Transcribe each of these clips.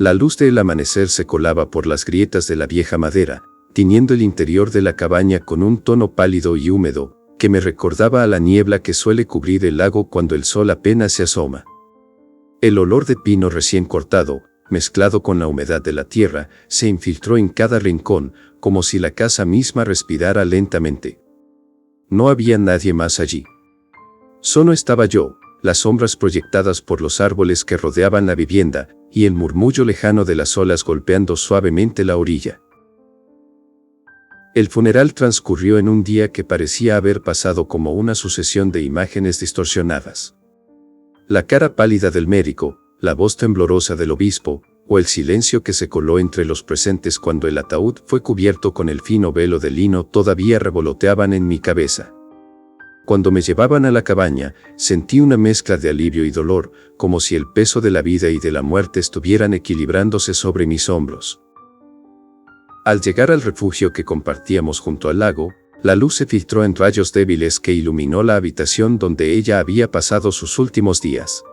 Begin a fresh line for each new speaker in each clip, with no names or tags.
La luz del amanecer se colaba por las grietas de la vieja madera, tiñendo el interior de la cabaña con un tono pálido y húmedo, que me recordaba a la niebla que suele cubrir el lago cuando el sol apenas se asoma. El olor de pino recién cortado, mezclado con la humedad de la tierra, se infiltró en cada rincón, como si la casa misma respirara lentamente. No había nadie más allí. Solo estaba yo, las sombras proyectadas por los árboles que rodeaban la vivienda, y el murmullo lejano de las olas golpeando suavemente la orilla. El funeral transcurrió en un día que parecía haber pasado como una sucesión de imágenes distorsionadas. La cara pálida del médico, la voz temblorosa del obispo, o el silencio que se coló entre los presentes cuando el ataúd fue cubierto con el fino velo de lino todavía revoloteaban en mi cabeza. Cuando me llevaban a la cabaña, sentí una mezcla de alivio y dolor, como si el peso de la vida y de la muerte estuvieran equilibrándose sobre mis hombros. Al llegar al refugio que compartíamos junto al lago, la luz se filtró en rayos débiles que iluminó la habitación donde ella había pasado sus últimos días.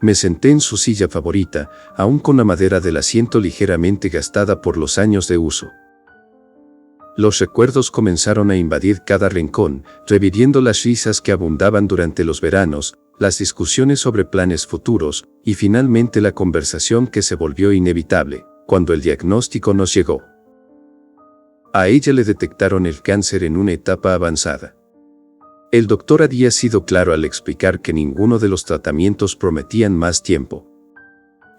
Me senté en su silla favorita, aún con la madera del asiento ligeramente gastada por los años de uso. Los recuerdos comenzaron a invadir cada rincón, reviviendo las risas que abundaban durante los veranos, las discusiones sobre planes futuros, y finalmente la conversación que se volvió inevitable, cuando el diagnóstico nos llegó. A ella le detectaron el cáncer en una etapa avanzada. El doctor había sido claro al explicar que ninguno de los tratamientos prometían más tiempo.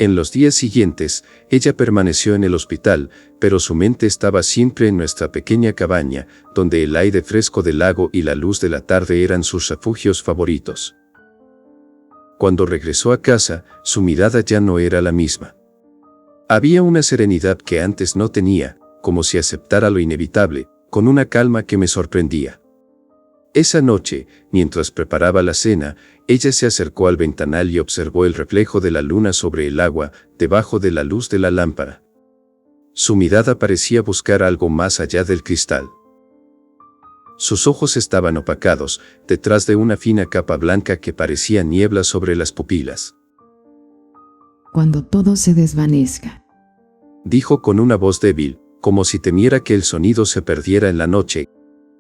En los días siguientes, ella permaneció en el hospital, pero su mente estaba siempre en nuestra pequeña cabaña, donde el aire fresco del lago y la luz de la tarde eran sus refugios favoritos. Cuando regresó a casa, su mirada ya no era la misma. Había una serenidad que antes no tenía, como si aceptara lo inevitable, con una calma que me sorprendía. Esa noche, mientras preparaba la cena, ella se acercó al ventanal y observó el reflejo de la luna sobre el agua, debajo de la luz de la lámpara. Su mirada parecía buscar algo más allá del cristal. Sus ojos estaban opacados, detrás de una fina capa blanca que parecía niebla sobre las pupilas.
Cuando todo se desvanezca,
dijo con una voz débil, como si temiera que el sonido se perdiera en la noche.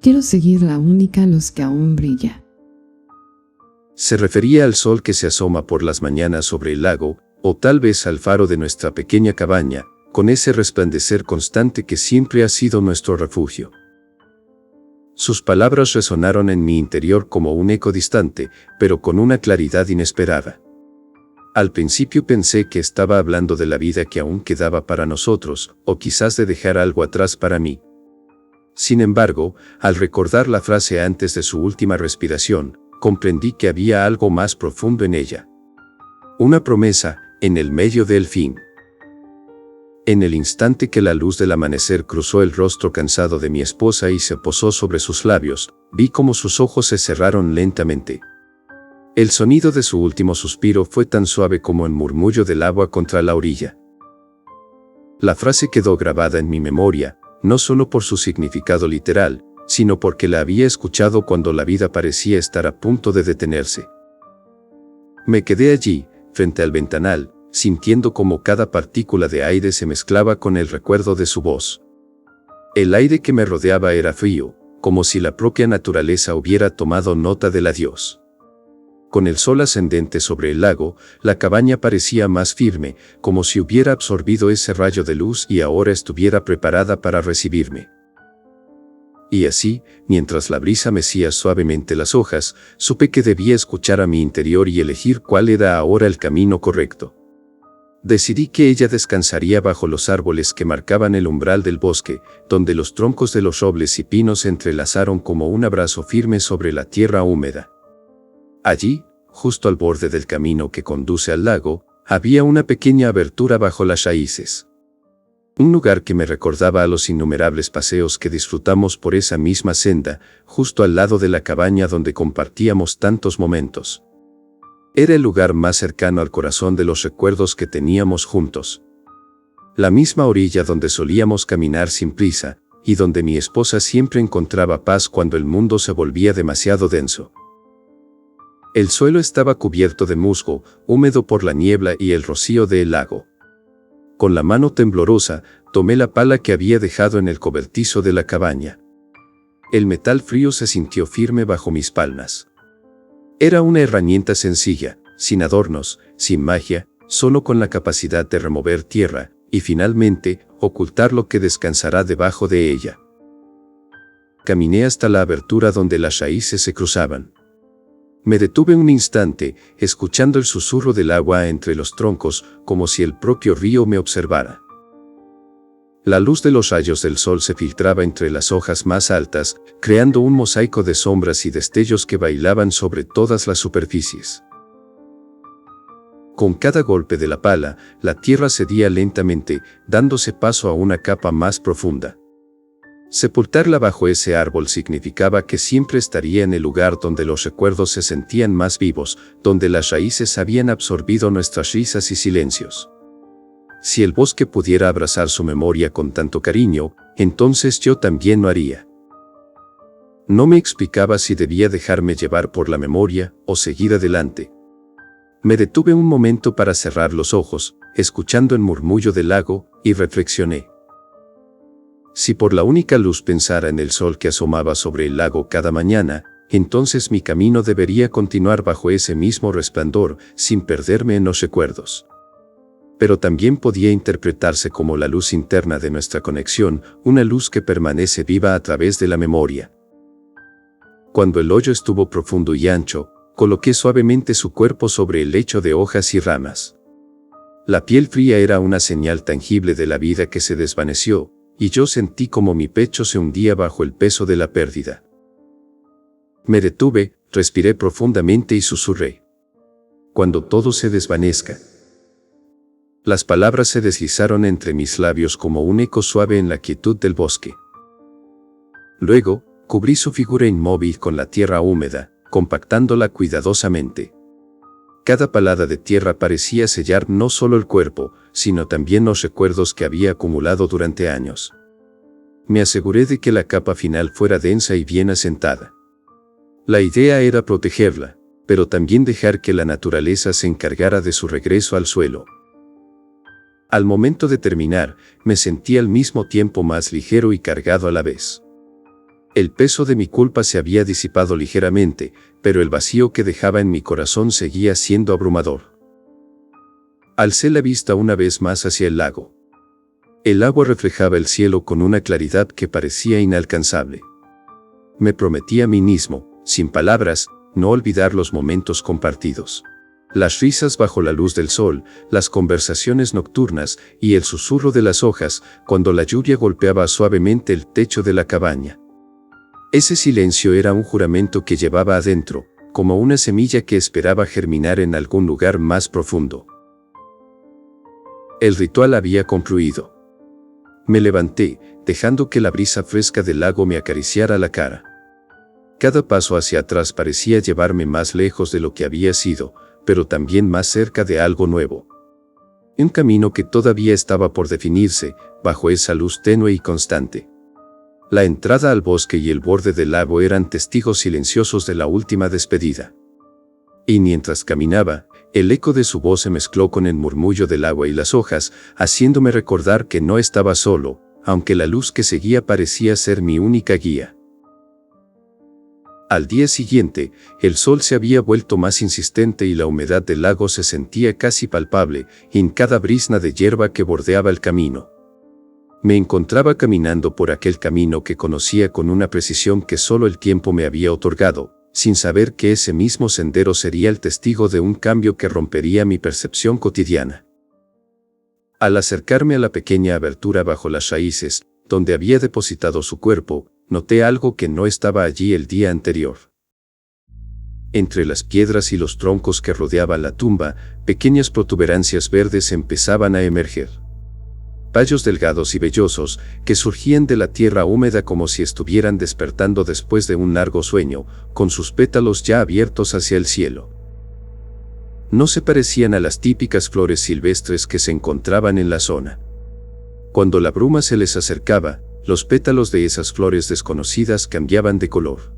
Quiero seguir la única luz que aún brilla.
Se refería al sol que se asoma por las mañanas sobre el lago, o tal vez al faro de nuestra pequeña cabaña, con ese resplandecer constante que siempre ha sido nuestro refugio. Sus palabras resonaron en mi interior como un eco distante, pero con una claridad inesperada. Al principio pensé que estaba hablando de la vida que aún quedaba para nosotros, o quizás de dejar algo atrás para mí. Sin embargo, al recordar la frase antes de su última respiración, comprendí que había algo más profundo en ella. Una promesa, en el medio del fin. En el instante que la luz del amanecer cruzó el rostro cansado de mi esposa y se posó sobre sus labios, vi cómo sus ojos se cerraron lentamente. El sonido de su último suspiro fue tan suave como el murmullo del agua contra la orilla. La frase quedó grabada en mi memoria, no solo por su significado literal, sino porque la había escuchado cuando la vida parecía estar a punto de detenerse. Me quedé allí, frente al ventanal, sintiendo como cada partícula de aire se mezclaba con el recuerdo de su voz. El aire que me rodeaba era frío, como si la propia naturaleza hubiera tomado nota del adiós. Con el sol ascendente sobre el lago, la cabaña parecía más firme, como si hubiera absorbido ese rayo de luz y ahora estuviera preparada para recibirme. Y así, mientras la brisa mecía suavemente las hojas, supe que debía escuchar a mi interior y elegir cuál era ahora el camino correcto. Decidí que ella descansaría bajo los árboles que marcaban el umbral del bosque, donde los troncos de los robles y pinos se entrelazaron como un abrazo firme sobre la tierra húmeda. Allí, justo al borde del camino que conduce al lago, había una pequeña abertura bajo las raíces. Un lugar que me recordaba a los innumerables paseos que disfrutamos por esa misma senda, justo al lado de la cabaña donde compartíamos tantos momentos. Era el lugar más cercano al corazón de los recuerdos que teníamos juntos. La misma orilla donde solíamos caminar sin prisa, y donde mi esposa siempre encontraba paz cuando el mundo se volvía demasiado denso. El suelo estaba cubierto de musgo, húmedo por la niebla y el rocío del lago. Con la mano temblorosa, tomé la pala que había dejado en el cobertizo de la cabaña. El metal frío se sintió firme bajo mis palmas. Era una herramienta sencilla, sin adornos, sin magia, solo con la capacidad de remover tierra, y finalmente, ocultar lo que descansará debajo de ella. Caminé hasta la abertura donde las raíces se cruzaban. Me detuve un instante, escuchando el susurro del agua entre los troncos, como si el propio río me observara. La luz de los rayos del sol se filtraba entre las hojas más altas, creando un mosaico de sombras y destellos que bailaban sobre todas las superficies. Con cada golpe de la pala, la tierra cedía lentamente, dándose paso a una capa más profunda. Sepultarla bajo ese árbol significaba que siempre estaría en el lugar donde los recuerdos se sentían más vivos, donde las raíces habían absorbido nuestras risas y silencios. Si el bosque pudiera abrazar su memoria con tanto cariño, entonces yo también lo haría. No me explicaba si debía dejarme llevar por la memoria o seguir adelante. Me detuve un momento para cerrar los ojos, escuchando el murmullo del lago, y reflexioné. Si por la única luz pensara en el sol que asomaba sobre el lago cada mañana, entonces mi camino debería continuar bajo ese mismo resplandor, sin perderme en los recuerdos. Pero también podía interpretarse como la luz interna de nuestra conexión, una luz que permanece viva a través de la memoria. Cuando el hoyo estuvo profundo y ancho, coloqué suavemente su cuerpo sobre el lecho de hojas y ramas. La piel fría era una señal tangible de la vida que se desvaneció, y yo sentí como mi pecho se hundía bajo el peso de la pérdida. Me detuve, respiré profundamente y susurré. Cuando todo se desvanezca. Las palabras se deslizaron entre mis labios como un eco suave en la quietud del bosque. Luego, cubrí su figura inmóvil con la tierra húmeda, compactándola cuidadosamente. Cada palada de tierra parecía sellar no solo el cuerpo, sino también los recuerdos que había acumulado durante años. Me aseguré de que la capa final fuera densa y bien asentada. La idea era protegerla, pero también dejar que la naturaleza se encargara de su regreso al suelo. Al momento de terminar, me sentí al mismo tiempo más ligero y cargado a la vez. El peso de mi culpa se había disipado ligeramente, pero el vacío que dejaba en mi corazón seguía siendo abrumador. Alcé la vista una vez más hacia el lago. El agua reflejaba el cielo con una claridad que parecía inalcanzable. Me prometí a mí mismo, sin palabras, no olvidar los momentos compartidos. Las risas bajo la luz del sol, las conversaciones nocturnas y el susurro de las hojas cuando la lluvia golpeaba suavemente el techo de la cabaña. Ese silencio era un juramento que llevaba adentro, como una semilla que esperaba germinar en algún lugar más profundo. El ritual había concluido. Me levanté, dejando que la brisa fresca del lago me acariciara la cara. Cada paso hacia atrás parecía llevarme más lejos de lo que había sido, pero también más cerca de algo nuevo. Un camino que todavía estaba por definirse, bajo esa luz tenue y constante. La entrada al bosque y el borde del lago eran testigos silenciosos de la última despedida. Y mientras caminaba, el eco de su voz se mezcló con el murmullo del agua y las hojas, haciéndome recordar que no estaba solo, aunque la luz que seguía parecía ser mi única guía. Al día siguiente, el sol se había vuelto más insistente y la humedad del lago se sentía casi palpable en cada brizna de hierba que bordeaba el camino. Me encontraba caminando por aquel camino que conocía con una precisión que solo el tiempo me había otorgado, sin saber que ese mismo sendero sería el testigo de un cambio que rompería mi percepción cotidiana. Al acercarme a la pequeña abertura bajo las raíces, donde había depositado su cuerpo, noté algo que no estaba allí el día anterior. Entre las piedras y los troncos que rodeaban la tumba, pequeñas protuberancias verdes empezaban a emerger. Tallos delgados y vellosos, que surgían de la tierra húmeda como si estuvieran despertando después de un largo sueño, con sus pétalos ya abiertos hacia el cielo. No se parecían a las típicas flores silvestres que se encontraban en la zona. Cuando la bruma se les acercaba, los pétalos de esas flores desconocidas cambiaban de color.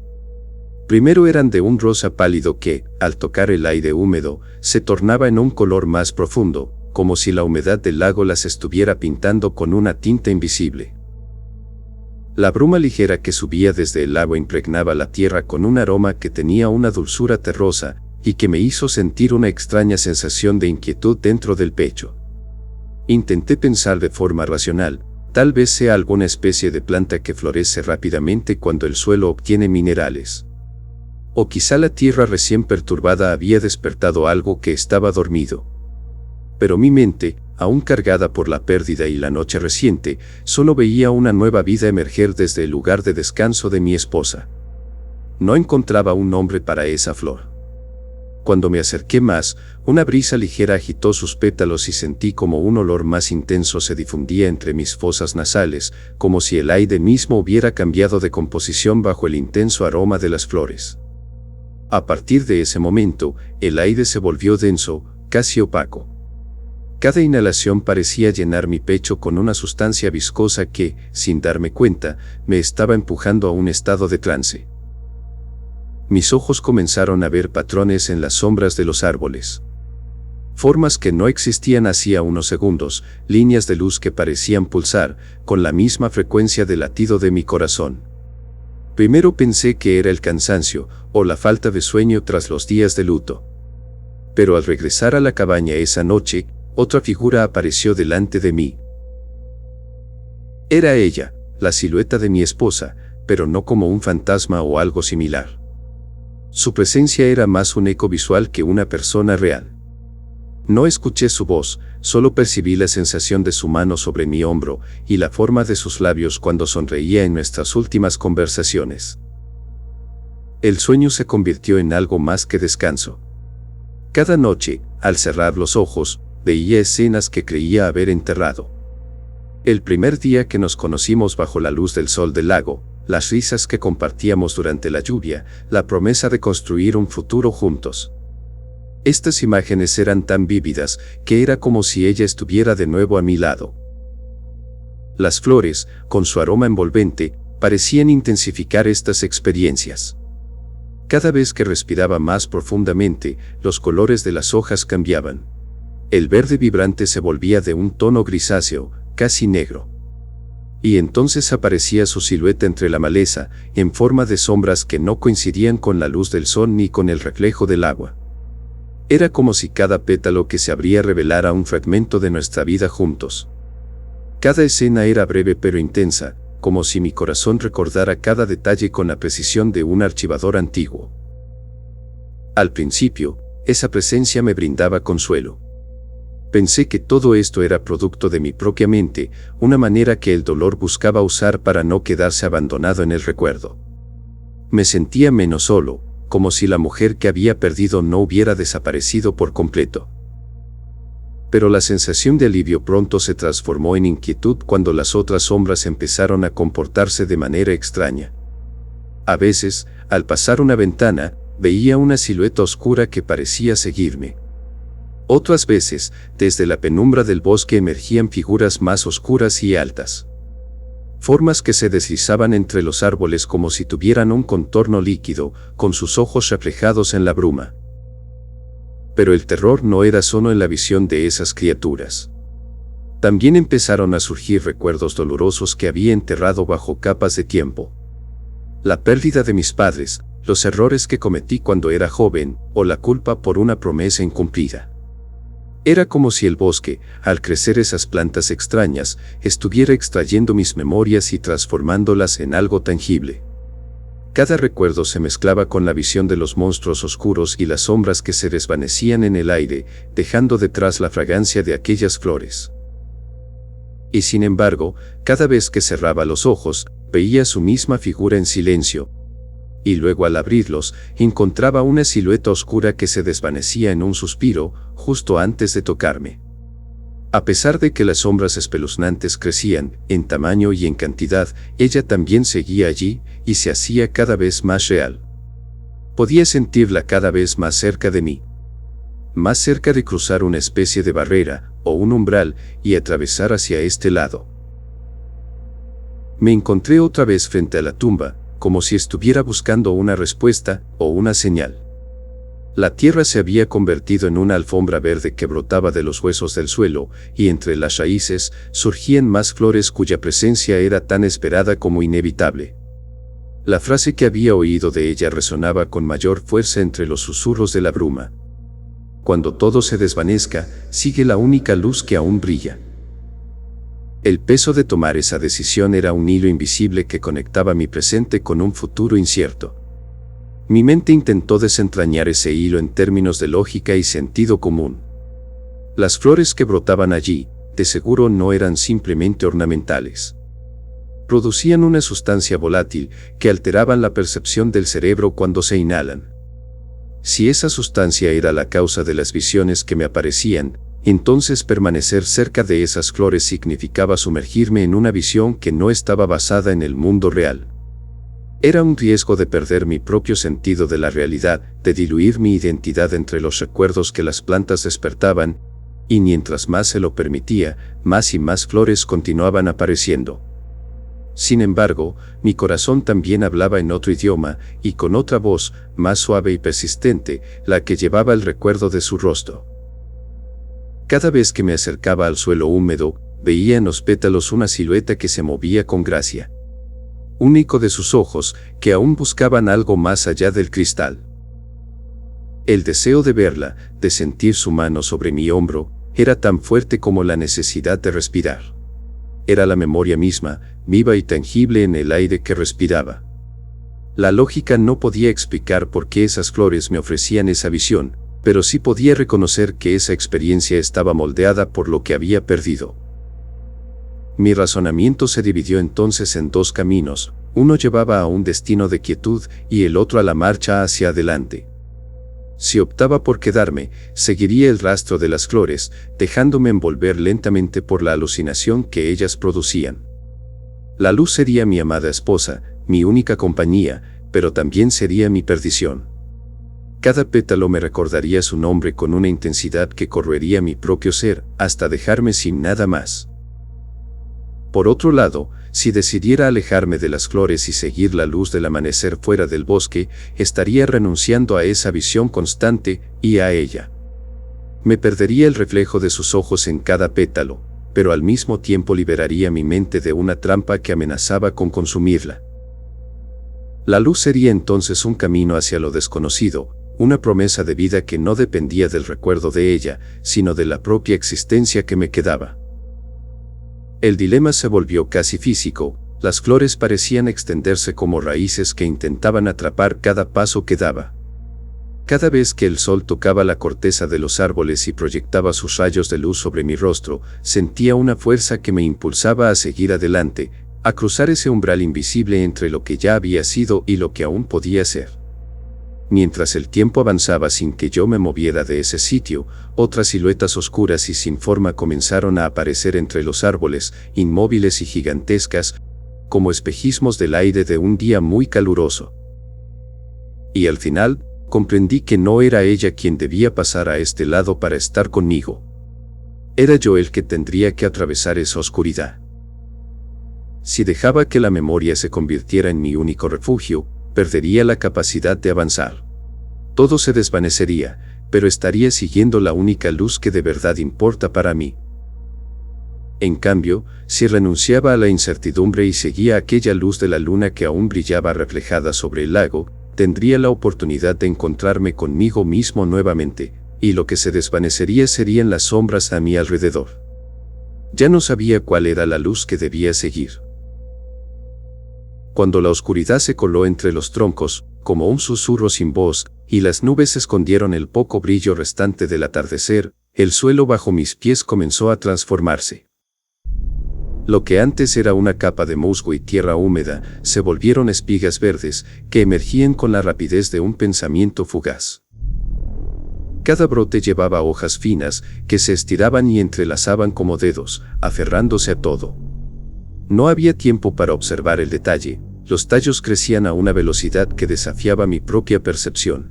Primero eran de un rosa pálido que, al tocar el aire húmedo, se tornaba en un color más profundo, como si la humedad del lago las estuviera pintando con una tinta invisible. La bruma ligera que subía desde el lago impregnaba la tierra con un aroma que tenía una dulzura terrosa y que me hizo sentir una extraña sensación de inquietud dentro del pecho. Intenté pensar de forma racional, tal vez sea alguna especie de planta que florece rápidamente cuando el suelo obtiene minerales. O quizá la tierra recién perturbada había despertado algo que estaba dormido. Pero mi mente, aún cargada por la pérdida y la noche reciente, solo veía una nueva vida emerger desde el lugar de descanso de mi esposa. No encontraba un nombre para esa flor. Cuando me acerqué más, una brisa ligera agitó sus pétalos y sentí como un olor más intenso se difundía entre mis fosas nasales, como si el aire mismo hubiera cambiado de composición bajo el intenso aroma de las flores. A partir de ese momento, el aire se volvió denso, casi opaco. Cada inhalación parecía llenar mi pecho con una sustancia viscosa que, sin darme cuenta, me estaba empujando a un estado de trance. Mis ojos comenzaron a ver patrones en las sombras de los árboles. Formas que no existían hacía unos segundos, líneas de luz que parecían pulsar, con la misma frecuencia del latido de mi corazón. Primero pensé que era el cansancio, o la falta de sueño tras los días de luto. Pero al regresar a la cabaña esa noche, otra figura apareció delante de mí. Era ella, la silueta de mi esposa, pero no como un fantasma o algo similar. Su presencia era más un eco visual que una persona real. No escuché su voz, solo percibí la sensación de su mano sobre mi hombro y la forma de sus labios cuando sonreía en nuestras últimas conversaciones. El sueño se convirtió en algo más que descanso. Cada noche, al cerrar los ojos, veía escenas que creía haber enterrado. El primer día que nos conocimos bajo la luz del sol del lago, las risas que compartíamos durante la lluvia, la promesa de construir un futuro juntos. Estas imágenes eran tan vívidas que era como si ella estuviera de nuevo a mi lado. Las flores, con su aroma envolvente, parecían intensificar estas experiencias. Cada vez que respiraba más profundamente, los colores de las hojas cambiaban. El verde vibrante se volvía de un tono grisáceo, casi negro. Y entonces aparecía su silueta entre la maleza, en forma de sombras que no coincidían con la luz del sol ni con el reflejo del agua. Era como si cada pétalo que se abría revelara un fragmento de nuestra vida juntos. Cada escena era breve pero intensa, como si mi corazón recordara cada detalle con la precisión de un archivador antiguo. Al principio, esa presencia me brindaba consuelo. Pensé que todo esto era producto de mi propia mente, una manera que el dolor buscaba usar para no quedarse abandonado en el recuerdo. Me sentía menos solo, como si la mujer que había perdido no hubiera desaparecido por completo. Pero la sensación de alivio pronto se transformó en inquietud cuando las otras sombras empezaron a comportarse de manera extraña. A veces, al pasar una ventana, veía una silueta oscura que parecía seguirme. Otras veces, desde la penumbra del bosque emergían figuras más oscuras y altas. Formas que se deslizaban entre los árboles como si tuvieran un contorno líquido, con sus ojos reflejados en la bruma. Pero el terror no era solo en la visión de esas criaturas. También empezaron a surgir recuerdos dolorosos que había enterrado bajo capas de tiempo. La pérdida de mis padres, los errores que cometí cuando era joven, o la culpa por una promesa incumplida. Era como si el bosque, al crecer esas plantas extrañas, estuviera extrayendo mis memorias y transformándolas en algo tangible. Cada recuerdo se mezclaba con la visión de los monstruos oscuros y las sombras que se desvanecían en el aire, dejando detrás la fragancia de aquellas flores. Y sin embargo, cada vez que cerraba los ojos, veía su misma figura en silencio. Y luego al abrirlos, encontraba una silueta oscura que se desvanecía en un suspiro, justo antes de tocarme. A pesar de que las sombras espeluznantes crecían, en tamaño y en cantidad, ella también seguía allí, y se hacía cada vez más real. Podía sentirla cada vez más cerca de mí. Más cerca de cruzar una especie de barrera, o un umbral, y atravesar hacia este lado. Me encontré otra vez frente a la tumba, como si estuviera buscando una respuesta o una señal. La tierra se había convertido en una alfombra verde que brotaba de los huesos del suelo, y entre las raíces surgían más flores cuya presencia era tan esperada como inevitable. La frase que había oído de ella resonaba con mayor fuerza entre los susurros de la bruma. Cuando todo se desvanezca, sigue la única luz que aún brilla. El peso de tomar esa decisión era un hilo invisible que conectaba mi presente con un futuro incierto. Mi mente intentó desentrañar ese hilo en términos de lógica y sentido común. Las flores que brotaban allí, de seguro no eran simplemente ornamentales. Producían una sustancia volátil que alteraban la percepción del cerebro cuando se inhalan. Si esa sustancia era la causa de las visiones que me aparecían, entonces permanecer cerca de esas flores significaba sumergirme en una visión que no estaba basada en el mundo real. Era un riesgo de perder mi propio sentido de la realidad, de diluir mi identidad entre los recuerdos que las plantas despertaban, y mientras más se lo permitía, más y más flores continuaban apareciendo. Sin embargo, mi corazón también hablaba en otro idioma, y con otra voz, más suave y persistente, la que llevaba el recuerdo de su rostro. Cada vez que me acercaba al suelo húmedo, veía en los pétalos una silueta que se movía con gracia. Un eco de sus ojos, que aún buscaban algo más allá del cristal. El deseo de verla, de sentir su mano sobre mi hombro, era tan fuerte como la necesidad de respirar. Era la memoria misma, viva y tangible en el aire que respiraba. La lógica no podía explicar por qué esas flores me ofrecían esa visión, pero sí podía reconocer que esa experiencia estaba moldeada por lo que había perdido. Mi razonamiento se dividió entonces en dos caminos, uno llevaba a un destino de quietud y el otro a la marcha hacia adelante. Si optaba por quedarme, seguiría el rastro de las flores, dejándome envolver lentamente por la alucinación que ellas producían. La luz sería mi amada esposa, mi única compañía, pero también sería mi perdición. Cada pétalo me recordaría su nombre con una intensidad que corroería mi propio ser, hasta dejarme sin nada más. Por otro lado, si decidiera alejarme de las flores y seguir la luz del amanecer fuera del bosque, estaría renunciando a esa visión constante y a ella. Me perdería el reflejo de sus ojos en cada pétalo, pero al mismo tiempo liberaría mi mente de una trampa que amenazaba con consumirla. La luz sería entonces un camino hacia lo desconocido, una promesa de vida que no dependía del recuerdo de ella, sino de la propia existencia que me quedaba. El dilema se volvió casi físico, las flores parecían extenderse como raíces que intentaban atrapar cada paso que daba. Cada vez que el sol tocaba la corteza de los árboles y proyectaba sus rayos de luz sobre mi rostro, sentía una fuerza que me impulsaba a seguir adelante, a cruzar ese umbral invisible entre lo que ya había sido y lo que aún podía ser. Mientras el tiempo avanzaba sin que yo me moviera de ese sitio, otras siluetas oscuras y sin forma comenzaron a aparecer entre los árboles, inmóviles y gigantescas, como espejismos del aire de un día muy caluroso. Y al final, comprendí que no era ella quien debía pasar a este lado para estar conmigo. Era yo el que tendría que atravesar esa oscuridad. Si dejaba que la memoria se convirtiera en mi único refugio, perdería la capacidad de avanzar. Todo se desvanecería, pero estaría siguiendo la única luz que de verdad importa para mí. En cambio, si renunciaba a la incertidumbre y seguía aquella luz de la luna que aún brillaba reflejada sobre el lago, tendría la oportunidad de encontrarme conmigo mismo nuevamente, y lo que se desvanecería serían las sombras a mi alrededor. Ya no sabía cuál era la luz que debía seguir. Cuando la oscuridad se coló entre los troncos, como un susurro sin voz, y las nubes escondieron el poco brillo restante del atardecer, el suelo bajo mis pies comenzó a transformarse. Lo que antes era una capa de musgo y tierra húmeda, se volvieron espigas verdes, que emergían con la rapidez de un pensamiento fugaz. Cada brote llevaba hojas finas, que se estiraban y entrelazaban como dedos, aferrándose a todo. No había tiempo para observar el detalle, los tallos crecían a una velocidad que desafiaba mi propia percepción.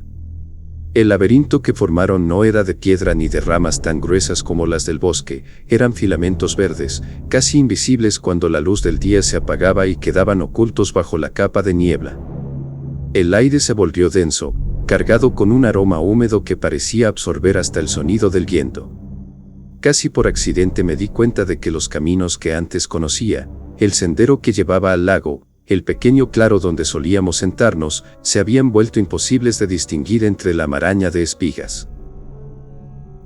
El laberinto que formaron no era de piedra ni de ramas tan gruesas como las del bosque, eran filamentos verdes, casi invisibles cuando la luz del día se apagaba y quedaban ocultos bajo la capa de niebla. El aire se volvió denso, cargado con un aroma húmedo que parecía absorber hasta el sonido del viento. Casi por accidente me di cuenta de que los caminos que antes conocía, el sendero que llevaba al lago, el pequeño claro donde solíamos sentarnos, se habían vuelto imposibles de distinguir entre la maraña de espigas.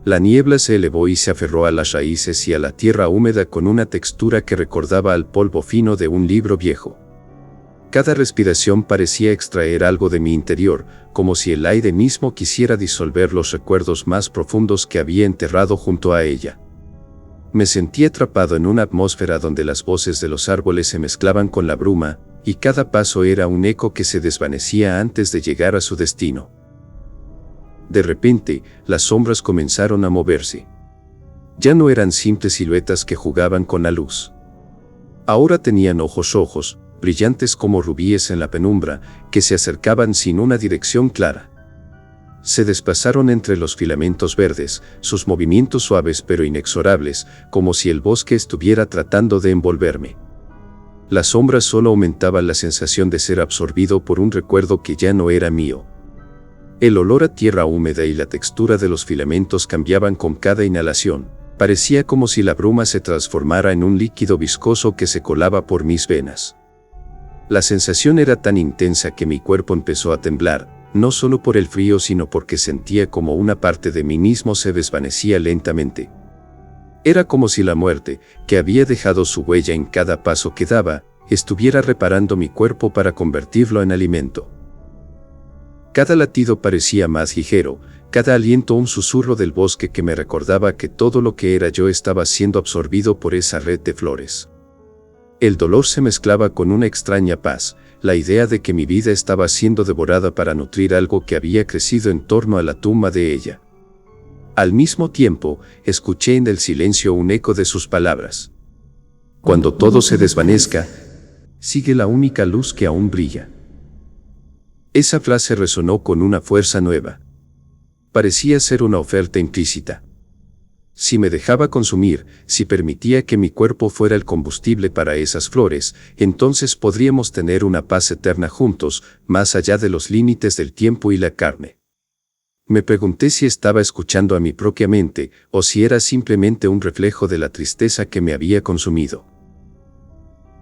La niebla se elevó y se aferró a las raíces y a la tierra húmeda con una textura que recordaba al polvo fino de un libro viejo. Cada respiración parecía extraer algo de mi interior, como si el aire mismo quisiera disolver los recuerdos más profundos que había enterrado junto a ella. Me sentí atrapado en una atmósfera donde las voces de los árboles se mezclaban con la bruma, y cada paso era un eco que se desvanecía antes de llegar a su destino. De repente, las sombras comenzaron a moverse. Ya no eran simples siluetas que jugaban con la luz. Ahora tenían ojos, brillantes como rubíes en la penumbra, que se acercaban sin una dirección clara. Se desplazaron entre los filamentos verdes, sus movimientos suaves pero inexorables, como si el bosque estuviera tratando de envolverme. Las sombras solo aumentaban la sensación de ser absorbido por un recuerdo que ya no era mío. El olor a tierra húmeda y la textura de los filamentos cambiaban con cada inhalación. Parecía como si la bruma se transformara en un líquido viscoso que se colaba por mis venas. La sensación era tan intensa que mi cuerpo empezó a temblar, no solo por el frío sino porque sentía como una parte de mí mismo se desvanecía lentamente. Era como si la muerte, que había dejado su huella en cada paso que daba, estuviera reparando mi cuerpo para convertirlo en alimento. Cada latido parecía más ligero, cada aliento un susurro del bosque que me recordaba que todo lo que era yo estaba siendo absorbido por esa red de flores. El dolor se mezclaba con una extraña paz, la idea de que mi vida estaba siendo devorada para nutrir algo que había crecido en torno a la tumba de ella. Al mismo tiempo, escuché en el silencio un eco de sus palabras. Cuando todo se desvanezca, sigue la única luz que aún brilla. Esa frase resonó con una fuerza nueva. Parecía ser una oferta implícita. Si me dejaba consumir, si permitía que mi cuerpo fuera el combustible para esas flores, entonces podríamos tener una paz eterna juntos, más allá de los límites del tiempo y la carne. Me pregunté si estaba escuchando a mi propia mente, o si era simplemente un reflejo de la tristeza que me había consumido.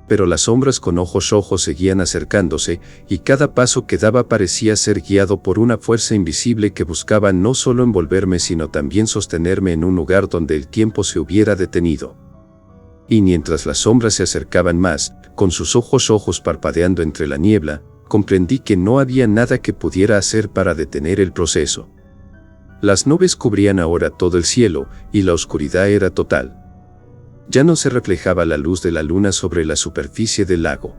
Pero las sombras con ojos rojos seguían acercándose, y cada paso que daba parecía ser guiado por una fuerza invisible que buscaba no solo envolverme sino también sostenerme en un lugar donde el tiempo se hubiera detenido. Y mientras las sombras se acercaban más, con sus ojos rojos parpadeando entre la niebla, comprendí que no había nada que pudiera hacer para detener el proceso. Las nubes cubrían ahora todo el cielo, y la oscuridad era total. Ya no se reflejaba la luz de la luna sobre la superficie del lago.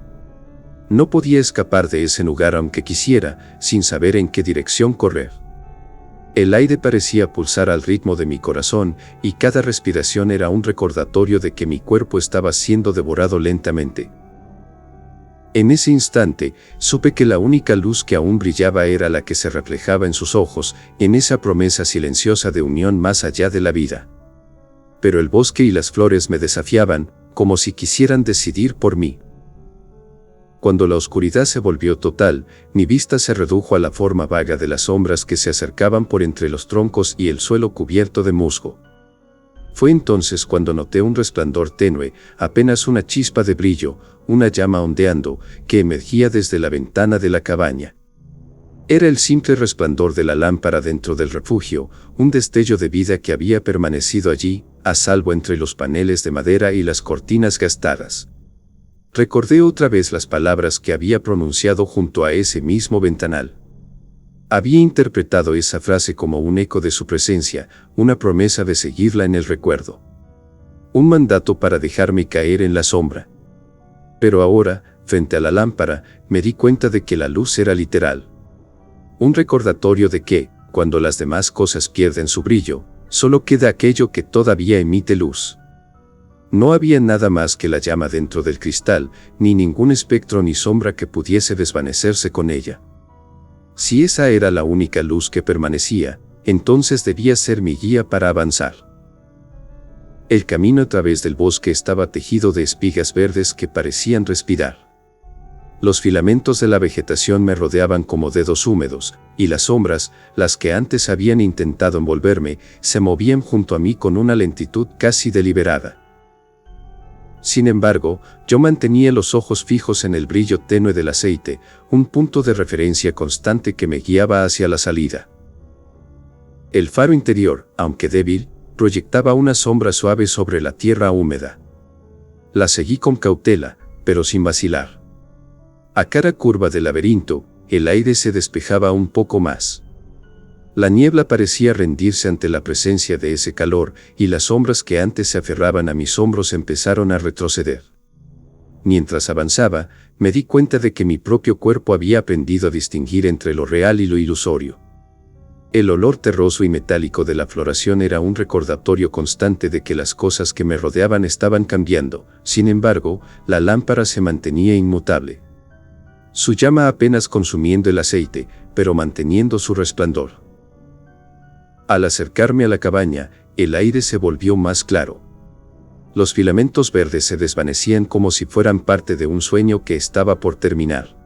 No podía escapar de ese lugar aunque quisiera, sin saber en qué dirección correr. El aire parecía pulsar al ritmo de mi corazón, y cada respiración era un recordatorio de que mi cuerpo estaba siendo devorado lentamente. En ese instante, supe que la única luz que aún brillaba era la que se reflejaba en sus ojos, en esa promesa silenciosa de unión más allá de la vida. Pero el bosque y las flores me desafiaban, como si quisieran decidir por mí. Cuando la oscuridad se volvió total, mi vista se redujo a la forma vaga de las sombras que se acercaban por entre los troncos y el suelo cubierto de musgo. Fue entonces cuando noté un resplandor tenue, apenas una chispa de brillo, una llama ondeando, que emergía desde la ventana de la cabaña. Era el simple resplandor de la lámpara dentro del refugio, un destello de vida que había permanecido allí, a salvo entre los paneles de madera y las cortinas gastadas. Recordé otra vez las palabras que había pronunciado junto a ese mismo ventanal. Había interpretado esa frase como un eco de su presencia, una promesa de seguirla en el recuerdo. Un mandato para dejarme caer en la sombra. Pero ahora, frente a la lámpara, me di cuenta de que la luz era literal. Un recordatorio de que, cuando las demás cosas pierden su brillo, solo queda aquello que todavía emite luz. No había nada más que la llama dentro del cristal, ni ningún espectro ni sombra que pudiese desvanecerse con ella. Si esa era la única luz que permanecía, entonces debía ser mi guía para avanzar. El camino a través del bosque estaba tejido de espigas verdes que parecían respirar. Los filamentos de la vegetación me rodeaban como dedos húmedos, y las sombras, las que antes habían intentado envolverme, se movían junto a mí con una lentitud casi deliberada. Sin embargo, yo mantenía los ojos fijos en el brillo tenue del aceite, un punto de referencia constante que me guiaba hacia la salida. El faro interior, aunque débil, proyectaba una sombra suave sobre la tierra húmeda. La seguí con cautela, pero sin vacilar. A cara curva del laberinto, el aire se despejaba un poco más. La niebla parecía rendirse ante la presencia de ese calor, y las sombras que antes se aferraban a mis hombros empezaron a retroceder. Mientras avanzaba, me di cuenta de que mi propio cuerpo había aprendido a distinguir entre lo real y lo ilusorio. El olor terroso y metálico de la floración era un recordatorio constante de que las cosas que me rodeaban estaban cambiando. Sin embargo, la lámpara se mantenía inmutable. Su llama apenas consumiendo el aceite, pero manteniendo su resplandor. Al acercarme a la cabaña, el aire se volvió más claro. Los filamentos verdes se desvanecían como si fueran parte de un sueño que estaba por terminar.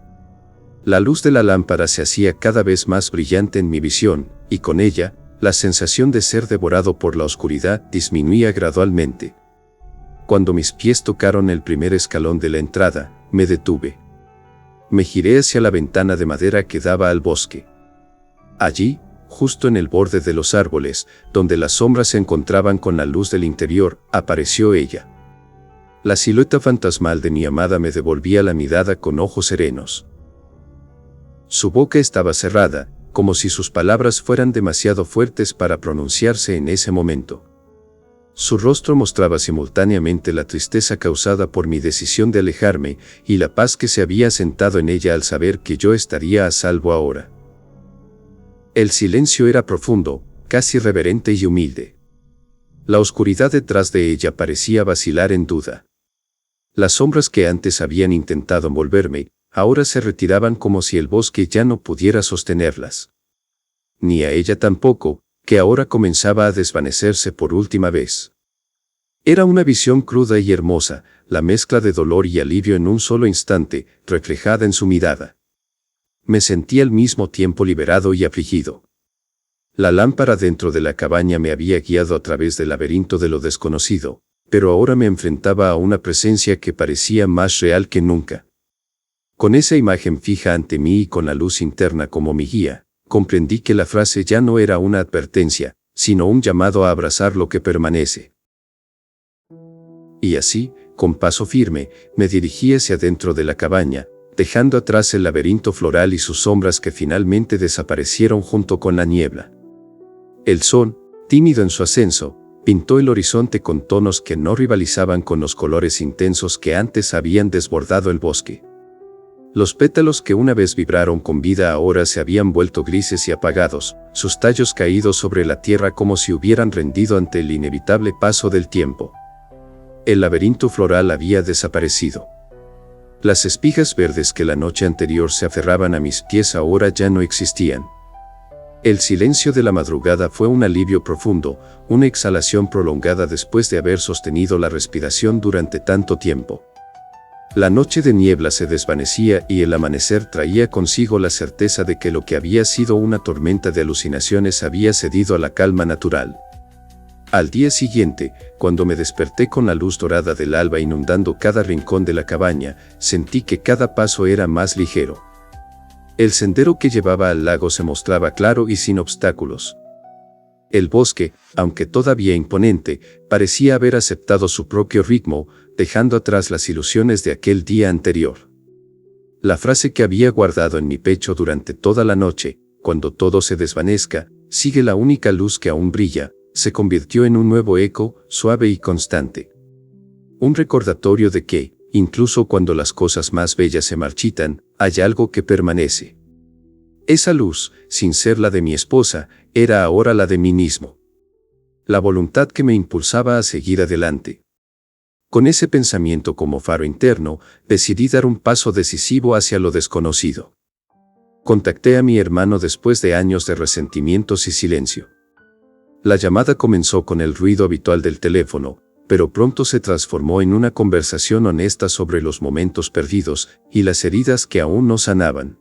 La luz de la lámpara se hacía cada vez más brillante en mi visión, y con ella, la sensación de ser devorado por la oscuridad disminuía gradualmente. Cuando mis pies tocaron el primer escalón de la entrada, me detuve. Me giré hacia la ventana de madera que daba al bosque. Allí, justo en el borde de los árboles, donde las sombras se encontraban con la luz del interior, apareció ella. La silueta fantasmal de mi amada me devolvía la mirada con ojos serenos. Su boca estaba cerrada, como si sus palabras fueran demasiado fuertes para pronunciarse en ese momento. Su rostro mostraba simultáneamente la tristeza causada por mi decisión de alejarme y la paz que se había asentado en ella al saber que yo estaría a salvo ahora. El silencio era profundo, casi reverente y humilde. La oscuridad detrás de ella parecía vacilar en duda. Las sombras que antes habían intentado envolverme, ahora se retiraban como si el bosque ya no pudiera sostenerlas. Ni a ella tampoco, que ahora comenzaba a desvanecerse por última vez. Era una visión cruda y hermosa, la mezcla de dolor y alivio en un solo instante, reflejada en su mirada. Me sentí al mismo tiempo liberado y afligido. La lámpara dentro de la cabaña me había guiado a través del laberinto de lo desconocido, pero ahora me enfrentaba a una presencia que parecía más real que nunca. Con esa imagen fija ante mí y con la luz interna como mi guía, comprendí que la frase ya no era una advertencia, sino un llamado a abrazar lo que permanece. Y así, con paso firme, me dirigí hacia dentro de la cabaña, dejando atrás el laberinto floral y sus sombras que finalmente desaparecieron junto con la niebla. El sol, tímido en su ascenso, pintó el horizonte con tonos que no rivalizaban con los colores intensos que antes habían desbordado el bosque. Los pétalos que una vez vibraron con vida ahora se habían vuelto grises y apagados, sus tallos caídos sobre la tierra como si hubieran rendido ante el inevitable paso del tiempo. El laberinto floral había desaparecido. Las espigas verdes que la noche anterior se aferraban a mis pies ahora ya no existían. El silencio de la madrugada fue un alivio profundo, una exhalación prolongada después de haber sostenido la respiración durante tanto tiempo. La noche de niebla se desvanecía y el amanecer traía consigo la certeza de que lo que había sido una tormenta de alucinaciones había cedido a la calma natural. Al día siguiente, cuando me desperté con la luz dorada del alba inundando cada rincón de la cabaña, sentí que cada paso era más ligero. El sendero que llevaba al lago se mostraba claro y sin obstáculos. El bosque, aunque todavía imponente, parecía haber aceptado su propio ritmo, dejando atrás las ilusiones de aquel día anterior. La frase que había guardado en mi pecho durante toda la noche, cuando todo se desvanezca, sigue la única luz que aún brilla, se convirtió en un nuevo eco, suave y constante. Un recordatorio de que, incluso cuando las cosas más bellas se marchitan, hay algo que permanece. Esa luz, sin ser la de mi esposa, era ahora la de mí mismo. La voluntad que me impulsaba a seguir adelante. Con ese pensamiento como faro interno, decidí dar un paso decisivo hacia lo desconocido. Contacté a mi hermano después de años de resentimientos y silencio. La llamada comenzó con el ruido habitual del teléfono, pero pronto se transformó en una conversación honesta sobre los momentos perdidos y las heridas que aún no sanaban.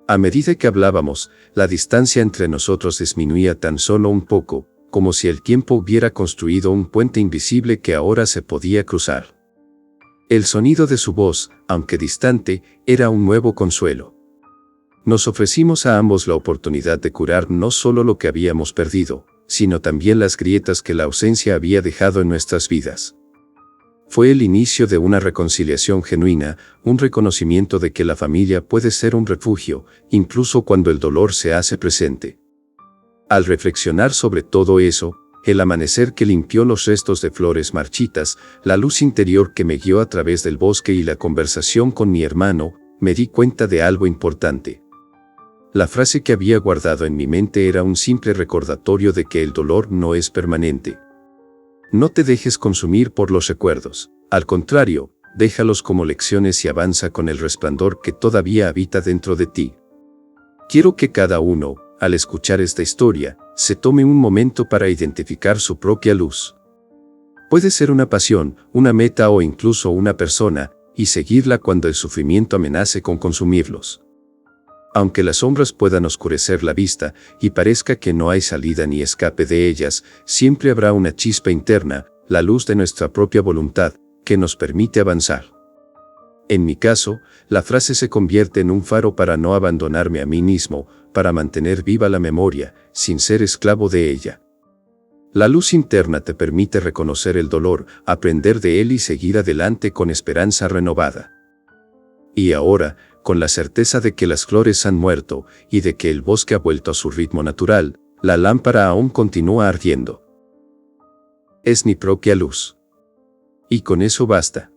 A medida que hablábamos, la distancia entre nosotros disminuía tan solo un poco, como si el tiempo hubiera construido un puente invisible que ahora se podía cruzar. El sonido de su voz, aunque distante, era un nuevo consuelo. Nos ofrecimos a ambos la oportunidad de curar no solo lo que habíamos perdido, sino también las grietas que la ausencia había dejado en nuestras vidas. Fue el inicio de una reconciliación genuina, un reconocimiento de que la familia puede ser un refugio, incluso cuando el dolor se hace presente. Al reflexionar sobre todo eso, el amanecer que limpió los restos de flores marchitas, la luz interior que me guió a través del bosque y la conversación con mi hermano, me di cuenta de algo importante. La frase que había guardado en mi mente era un simple recordatorio de que el dolor no es permanente. No te dejes consumir por los recuerdos, al contrario, déjalos como lecciones y avanza con el resplandor que todavía habita dentro de ti. Quiero que cada uno, al escuchar esta historia, se tome un momento para identificar su propia luz. Puede ser una pasión, una meta o incluso una persona, y seguirla cuando el sufrimiento amenace con consumirlos. Aunque las sombras puedan oscurecer la vista y parezca que no hay salida ni escape de ellas, siempre habrá una chispa interna, la luz de nuestra propia voluntad, que nos permite avanzar. En mi caso, la frase se convierte en un faro para no abandonarme a mí mismo, para mantener viva la memoria, sin ser esclavo de ella. La luz interna te permite reconocer el dolor, aprender de él y seguir adelante con esperanza renovada. Y ahora, con la certeza de que las flores han muerto y de que el bosque ha vuelto a su ritmo natural, la lámpara aún continúa ardiendo. Es mi propia luz. Y con eso basta.